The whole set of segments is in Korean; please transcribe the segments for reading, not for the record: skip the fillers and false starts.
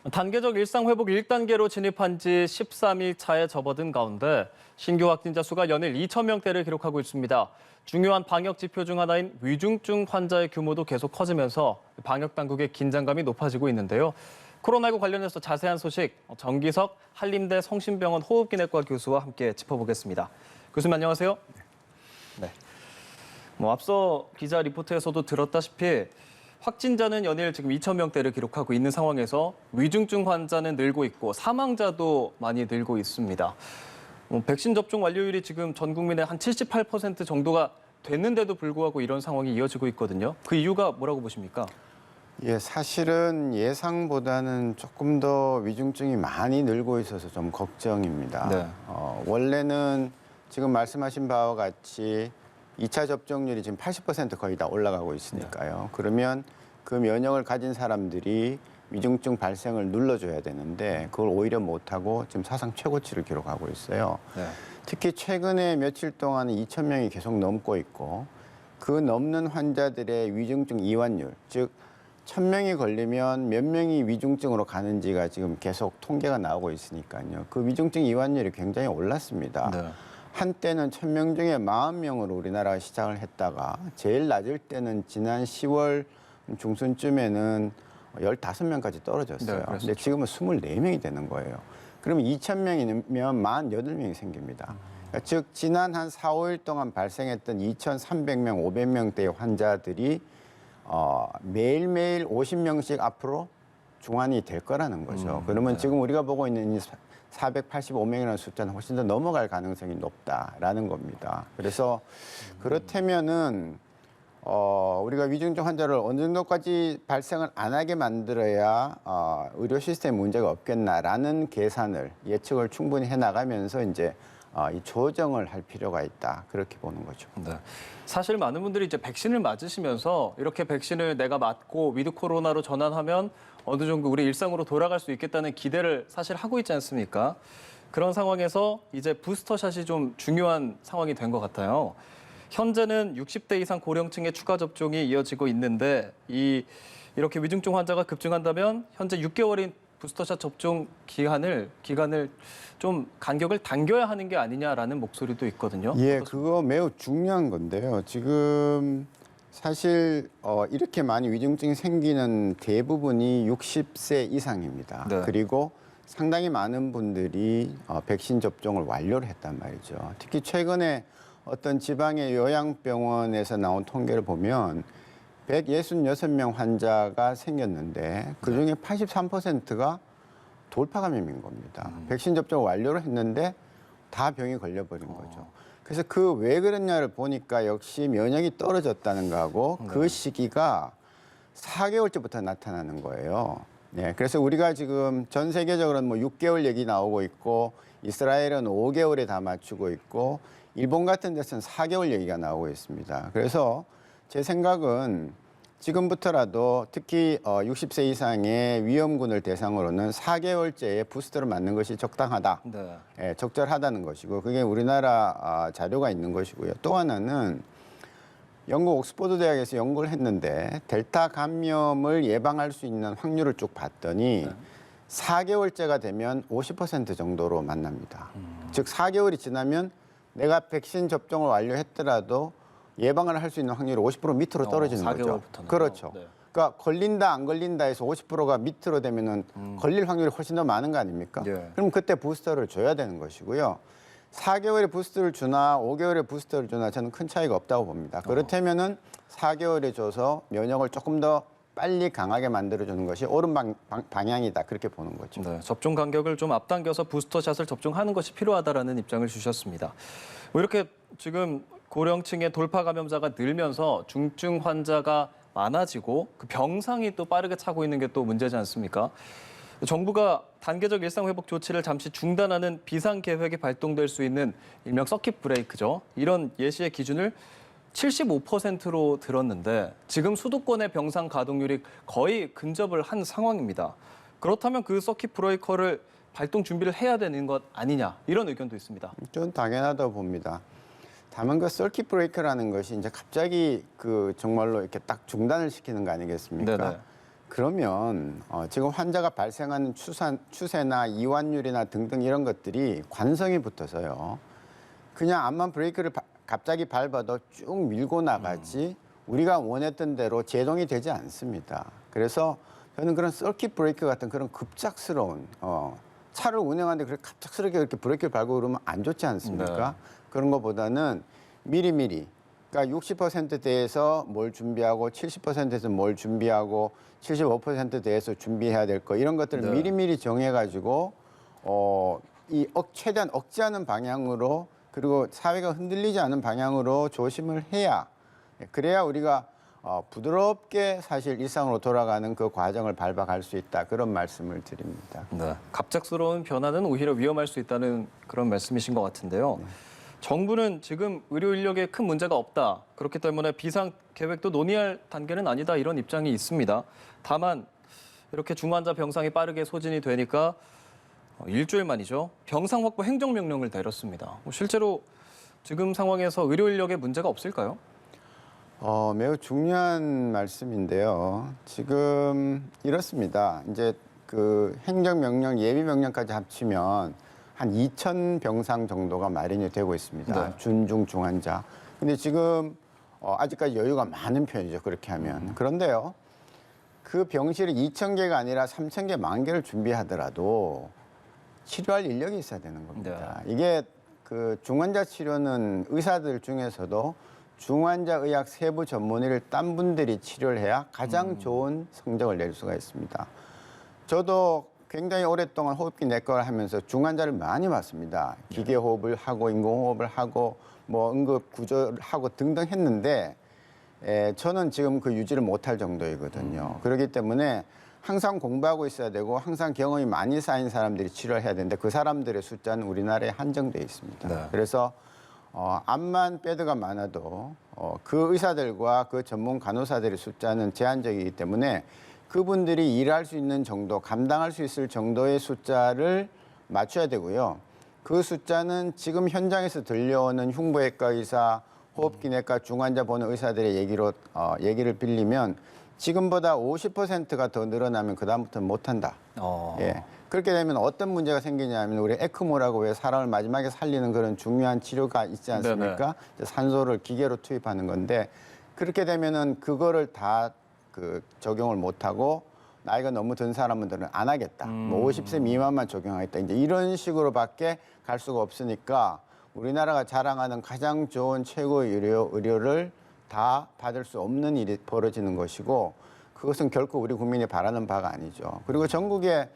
단계적 일상 회복 1단계로 진입한 지 13일 차에 접어든 가운데 신규 확진자 수가 연일 2천 명대를 기록하고 있습니다. 중요한 방역 지표 중 하나인 위중증 환자의 규모도 계속 커지면서 방역 당국의 긴장감이 높아지고 있는데요. 코로나19 관련해서 자세한 소식 정기석 한림대 성심병원 호흡기내과 교수와 함께 짚어보겠습니다. 교수님 안녕하세요. 네. 앞서 기자 리포트에서도 들었다시피 확진자는 연일 지금 2천 명대를 기록하고 있는 상황에서 위중증 환자는 늘고 있고 사망자도 많이 늘고 있습니다. 백신 접종 완료율이 지금 전 국민의 한 78% 정도가 됐는데도 불구하고 이런 상황이 이어지고 있거든요. 그 이유가 뭐라고 보십니까? 예, 사실은 예상보다는 조금 더 위중증이 많이 늘고 있어서 좀 걱정입니다. 네. 원래는 지금 말씀하신 바와 같이 2차 접종률이 지금 80% 거의 다 올라가고 있으니까요. 그러면 그 면역을 가진 사람들이 위중증 발생을 눌러줘야 되는데 그걸 오히려 못하고 지금 사상 최고치를 기록하고 있어요. 네. 특히 최근에 며칠 동안 2천 명이 계속 넘고 있고 그 넘는 환자들의 위중증 이완율, 즉 1,000명이 걸리면 몇 명이 위중증으로 가는지가 지금 계속 통계가 나오고 있으니까요. 그 위중증 이완율이 굉장히 올랐습니다. 네. 한때는 1,000명 중에 40명으로 우리나라가 시작을 했다가 제일 낮을 때는 지난 10월 중순쯤에는 15명까지 떨어졌어요. 네, 근데 지금은 24명이 되는 거예요. 그러면 2,000명이면 48명이 생깁니다. 그러니까 즉 지난 한 4, 5일 동안 발생했던 2,300명, 500명대의 환자들이 매일매일 50명씩 앞으로 중환이 될 거라는 거죠. 그러면 네. 지금 우리가 보고 있는 485명이라는 숫자는 훨씬 더 넘어갈 가능성이 높다라는 겁니다. 그래서 그렇다면은 우리가 위중증 환자를 어느 정도까지 발생을 안 하게 만들어야 의료 시스템 문제가 없겠나라는 계산을 예측을 충분히 해 나가면서 이제 이 조정을 할 필요가 있다 그렇게 보는 거죠. 네. 사실 많은 분들이 이제 백신을 맞으시면서 이렇게 백신을 내가 맞고 위드 코로나로 전환하면 어느 정도 우리 일상으로 돌아갈 수 있겠다는 기대를 사실 하고 있지 않습니까? 그런 상황에서 이제 부스터샷이 좀 중요한 상황이 된 것 같아요. 현재는 60대 이상 고령층의 추가 접종이 이어지고 있는데 이렇게 위중증 환자가 급증한다면 현재 6개월인 부스터샷 접종 기간을 좀 간격을 당겨야 하는 게 아니냐라는 목소리도 있거든요. 예, 어떻습니까? 그거 매우 중요한 건데요. 지금 사실 이렇게 많이 위중증이 생기는 대부분이 60세 이상입니다. 네. 그리고 상당히 많은 분들이 백신 접종을 완료를 했단 말이죠. 특히 최근에 어떤 지방의 요양병원에서 나온 통계를 보면 166명 환자가 생겼는데 그중에 83%가 돌파 감염인 겁니다. 백신 접종을 완료를 했는데 다 병이 걸려버린 거죠. 그래서 그 왜 그랬냐를 보니까 역시 면역이 떨어졌다는 거하고 그 시기가 4개월째부터 나타나는 거예요. 네, 그래서 우리가 지금 전 세계적으로는 뭐 6개월 얘기 나오고 있고 이스라엘은 5개월에 다 맞추고 있고 일본 같은 데서는 4개월 얘기가 나오고 있습니다. 그래서 제 생각은 지금부터라도 특히 60세 이상의 위험군을 대상으로는 4개월째에 부스터를 맞는 것이 적당하다. 네. 예, 적절하다는 것이고 그게 우리나라 자료가 있는 것이고요. 또 하나는 영국 옥스퍼드 대학에서 연구를 했는데 델타 감염을 예방할 수 있는 확률을 쭉 봤더니 4개월째가 되면 50% 정도로 만납니다. 즉 4개월이 지나면 내가 백신 접종을 완료했더라도 예방을 할 수 있는 확률이 50% 밑으로 떨어지는 거죠. 4개월부터는. 그렇죠. 네. 그러니까 걸린다 안 걸린다 해서 50%가 밑으로 되면은 걸릴 확률이 훨씬 더 많은 거 아닙니까? 예. 그럼 그때 부스터를 줘야 되는 것이고요. 4개월에 부스터를 주나 5개월에 부스터를 주나 저는 큰 차이가 없다고 봅니다. 그렇다면은 4개월에 줘서 면역을 조금 더 빨리 강하게 만들어주는 것이 옳은 방향이다 그렇게 보는 거죠. 네, 접종 간격을 좀 앞당겨서 부스터샷을 접종하는 것이 필요하다라는 입장을 주셨습니다. 이렇게 지금 고령층의 돌파 감염자가 늘면서 중증 환자가 많아지고 그 병상이 또 빠르게 차고 있는 게 또 문제지 않습니까? 정부가 단계적 일상 회복 조치를 잠시 중단하는 비상 계획이 발동될 수 있는 일명 서킷 브레이크죠. 이런 예시의 기준을 75%로 들었는데 지금 수도권의 병상 가동률이 거의 근접을 한 상황입니다. 그렇다면 그 서킷 브레이커를 발동 준비를 해야 되는 것 아니냐 이런 의견도 있습니다. 저는 당연하다고 봅니다. 다만 그 서킷 브레이커라는 것이 이제 갑자기 그 정말로 이렇게 딱 중단을 시키는 거 아니겠습니까? 네네. 그러면 지금 환자가 발생하는 추세나 이완율이나 등등 이런 것들이 관성이 붙어서요. 그냥 암만 브레이크를 갑자기 밟아도 쭉 밀고 나가지 우리가 원했던 대로 제동이 되지 않습니다. 그래서 저는 그런 서킷 브레이크 같은 그런 급작스러운 차를 운행하는데 그렇게 갑작스럽게 그렇게 브레이크를 밟고 그러면 안 좋지 않습니까? 네. 그런 것보다는 미리미리 그러니까 60%대에서 뭘 준비하고 70%에서 뭘 준비하고 75%대에서 준비해야 될 거 이런 것들을 네. 미리미리 정해가지고 최대한 억제하는 방향으로 그리고 사회가 흔들리지 않은 방향으로 조심을 해야 그래야 우리가 부드럽게 사실 일상으로 돌아가는 그 과정을 밟아갈 수 있다 그런 말씀을 드립니다. 네. 갑작스러운 변화는 오히려 위험할 수 있다는 그런 말씀이신 것 같은데요. 네. 정부는 지금 의료 인력에 큰 문제가 없다. 그렇기 때문에 비상 계획도 논의할 단계는 아니다. 이런 입장이 있습니다. 다만 이렇게 중환자 병상이 빠르게 소진이 되니까 일주일 만이죠. 병상 확보 행정명령을 내렸습니다. 실제로 지금 상황에서 의료 인력에 문제가 없을까요? 매우 중요한 말씀인데요. 지금 이렇습니다. 이제 그 행정명령, 예비명령까지 합치면 한 2,000 병상 정도가 마련이 되고 있습니다. 네. 준중 중환자. 근데 지금 아직까지 여유가 많은 편이죠. 그렇게 하면. 그런데요. 그 병실이 2,000개가 아니라 3,000개, 10,000개를 준비하더라도 치료할 인력이 있어야 되는 겁니다. 이게 그 중환자 치료는 의사들 중에서도 중환자 의학 세부 전문의를 딴 분들이 치료를 해야 가장 좋은 성적을 낼 수가 있습니다. 저도 굉장히 오랫동안 호흡기 내과를 하면서 중환자를 많이 봤습니다. 기계 호흡을 하고 인공호흡을 하고 뭐 응급 구조를 하고 등등 했는데 저는 지금 그 유지를 못할 정도이거든요. 그렇기 때문에 항상 공부하고 있어야 되고 항상 경험이 많이 쌓인 사람들이 치료를 해야 되는데 그 사람들의 숫자는 우리나라에 한정돼 있습니다. 네. 그래서 암만 배드가 많아도 그 의사들과 그 전문 간호사들의 숫자는 제한적이기 때문에 그분들이 일할 수 있는 정도, 감당할 수 있을 정도의 숫자를 맞춰야 되고요. 그 숫자는 지금 현장에서 들려오는 흉부외과 의사, 호흡기내과 중환자 보는 의사들의 얘기를 빌리면 지금보다 50%가 더 늘어나면 그다음부터는 못한다. 예. 그렇게 되면 어떤 문제가 생기냐면 우리 에크모라고 왜 사람을 마지막에 살리는 그런 중요한 치료가 있지 않습니까? 산소를 기계로 투입하는 건데 그렇게 되면은 그거를 다 적용을 못하고 나이가 너무 든 사람들은 안 하겠다. 뭐 50세 미만만 적용하겠다. 이제 이런 식으로밖에 갈 수가 없으니까 우리나라가 자랑하는 가장 좋은 최고의 의료를 다 받을 수 없는 일이 벌어지는 것이고 그것은 결코 우리 국민이 바라는 바가 아니죠. 그리고 전국에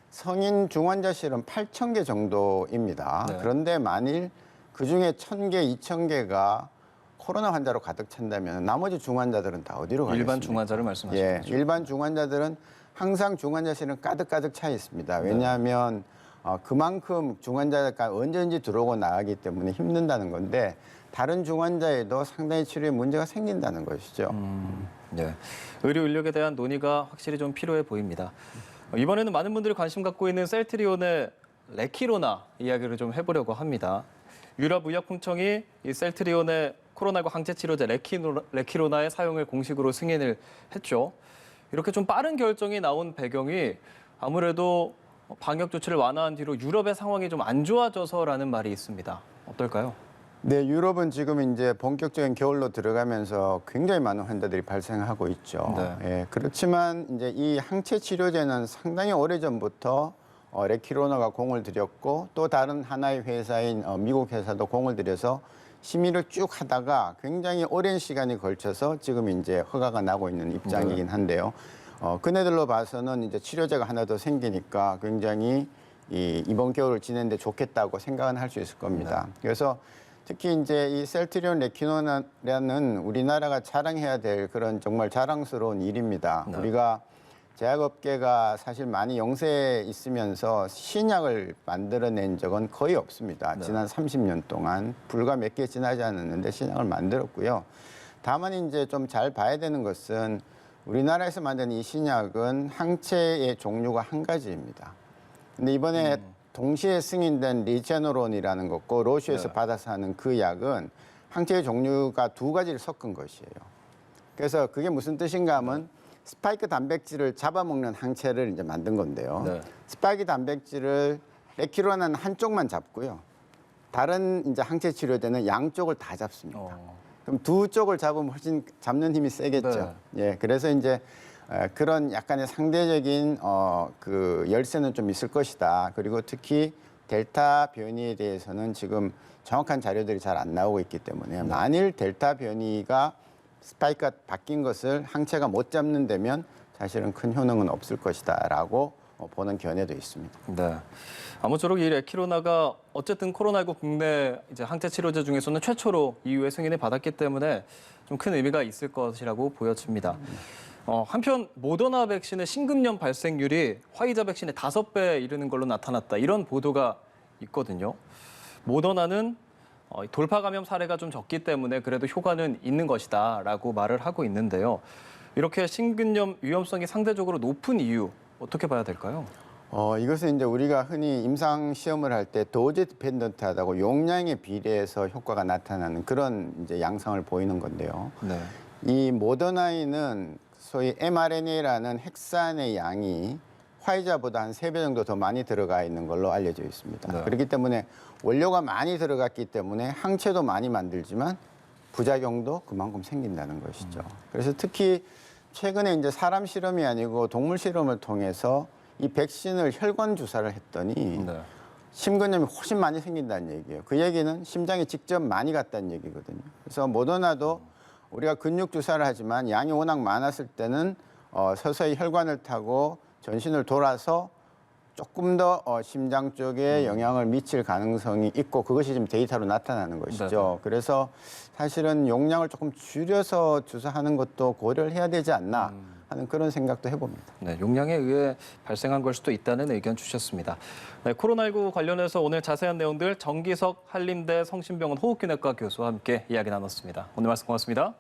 성인 중환자실은 8,000개 정도입니다. 네. 그런데 만일 그중에 1,000개, 2,000개가 코로나 환자로 가득 찬다면 나머지 중환자들은 다 어디로 가겠습니까? 일반 중환자를 말씀하시는 예, 거죠? 일반 중환자들은 항상 중환자실은 가득 차 있습니다. 왜냐하면 그만큼 중환자가 언제든지 들어오고 나가기 때문에 힘든다는 건데 다른 중환자에도 상당히 치료에 문제가 생긴다는 것이죠. 네. 의료 인력에 대한 논의가 확실히 좀 필요해 보입니다. 이번에는 많은 분들이 관심 갖고 있는 셀트리온의 레키로나 이야기를 좀 해보려고 합니다. 유럽의약품청이 이 셀트리온의 코로나19 항체 치료제 레키로나의 사용을 공식으로 승인을 했죠. 이렇게 좀 빠른 결정이 나온 배경이 아무래도 방역 조치를 완화한 뒤로 유럽의 상황이 좀 안 좋아져서라는 말이 있습니다. 어떨까요? 네, 유럽은 지금 이제 본격적인 겨울로 들어가면서 굉장히 많은 환자들이 발생하고 있죠. 네. 예, 그렇지만 이제 이 항체 치료제는 상당히 오래전부터 레키로나가 공을 들였고 또 다른 하나의 회사인 미국 회사도 공을 들여서 심의를 쭉 하다가 굉장히 오랜 시간이 걸쳐서 지금 이제 허가가 나고 있는 입장이긴 한데요. 그네들로 봐서는 이제 치료제가 하나 더 생기니까 굉장히 이번 겨울을 지내는데 좋겠다고 생각은 할 수 있을 겁니다. 그래서 특히 이제 이 셀트리온 레키노나라는 우리나라가 자랑해야 될 그런 정말 자랑스러운 일입니다. 네. 우리가 제약업계가 사실 많이 영세에 있으면서 신약을 만들어낸 적은 거의 없습니다. 지난 30년 동안 불과 몇 개 지나지 않았는데 신약을 만들었고요. 다만 이제 좀 잘 봐야 되는 것은 우리나라에서 만든 이 신약은 항체의 종류가 한 가지입니다. 근데 이번에 동시에 승인된 리제노론이라는 것고 로시에서 받아서 하는 그 약은 항체의 종류가 두 가지를 섞은 것이에요. 그래서 그게 무슨 뜻인가 하면 스파이크 단백질을 잡아먹는 항체를 이제 만든 건데요. 네. 스파이크 단백질을 100kg는 한쪽만 잡고요. 다른 이제 항체 치료제는 양쪽을 다 잡습니다. 그럼 두 쪽을 잡으면 훨씬 잡는 힘이 세겠죠. 예, 그래서 이제 그런 약간의 상대적인 그 열세는 좀 있을 것이다. 그리고 특히 델타 변이에 대해서는 지금 정확한 자료들이 잘 안 나오고 있기 때문에 만일 델타 변이가 스파이크가 바뀐 것을 항체가 못 잡는다면 사실은 큰 효능은 없을 것이다라고 보는 견해도 있습니다. 네. 아무쪼록 이 레키로나가 어쨌든 코로나19 국내 이제 항체 치료제 중에서는 최초로 EU의 승인을 받았기 때문에 좀 큰 의미가 있을 것이라고 보여집니다. 한편 모더나 백신의 심근염 발생률이 화이자 백신의 5배에 이르는 걸로 나타났다. 이런 보도가 있거든요. 모더나는 돌파 감염 사례가 좀 적기 때문에 그래도 효과는 있는 것이다라고 말을 하고 있는데요. 이렇게 심근염 위험성이 상대적으로 높은 이유 어떻게 봐야 될까요? 이것은 이제 우리가 흔히 임상 시험을 할 때 도제 디펜던트하다고 용량에 비례해서 효과가 나타나는 그런 이제 양상을 보이는 건데요. 네. 이 모더나인은 소위 mRNA라는 핵산의 양이 화이자보다 한 3배 정도 더 많이 들어가 있는 걸로 알려져 있습니다. 네. 그렇기 때문에 원료가 많이 들어갔기 때문에 항체도 많이 만들지만 부작용도 그만큼 생긴다는 것이죠. 그래서 특히 최근에 이제 사람 실험이 아니고 동물 실험을 통해서 이 백신을 혈관 주사를 했더니 네. 심근염이 훨씬 많이 생긴다는 얘기예요. 그 얘기는 심장에 직접 많이 갔다는 얘기거든요. 그래서 모더나도 우리가 근육 주사를 하지만 양이 워낙 많았을 때는 서서히 혈관을 타고 전신을 돌아서 조금 더 심장 쪽에 영향을 미칠 가능성이 있고 그것이 지금 데이터로 나타나는 것이죠. 네네. 그래서 사실은 용량을 조금 줄여서 주사하는 것도 고려를 해야 되지 않나 하는 그런 생각도 해봅니다. 네, 용량에 의해 발생한 걸 수도 있다는 의견 주셨습니다. 네, 코로나19 관련해서 오늘 자세한 내용들 정기석 한림대 성심병원 호흡기내과 교수와 함께 이야기 나눴습니다. 오늘 말씀 고맙습니다.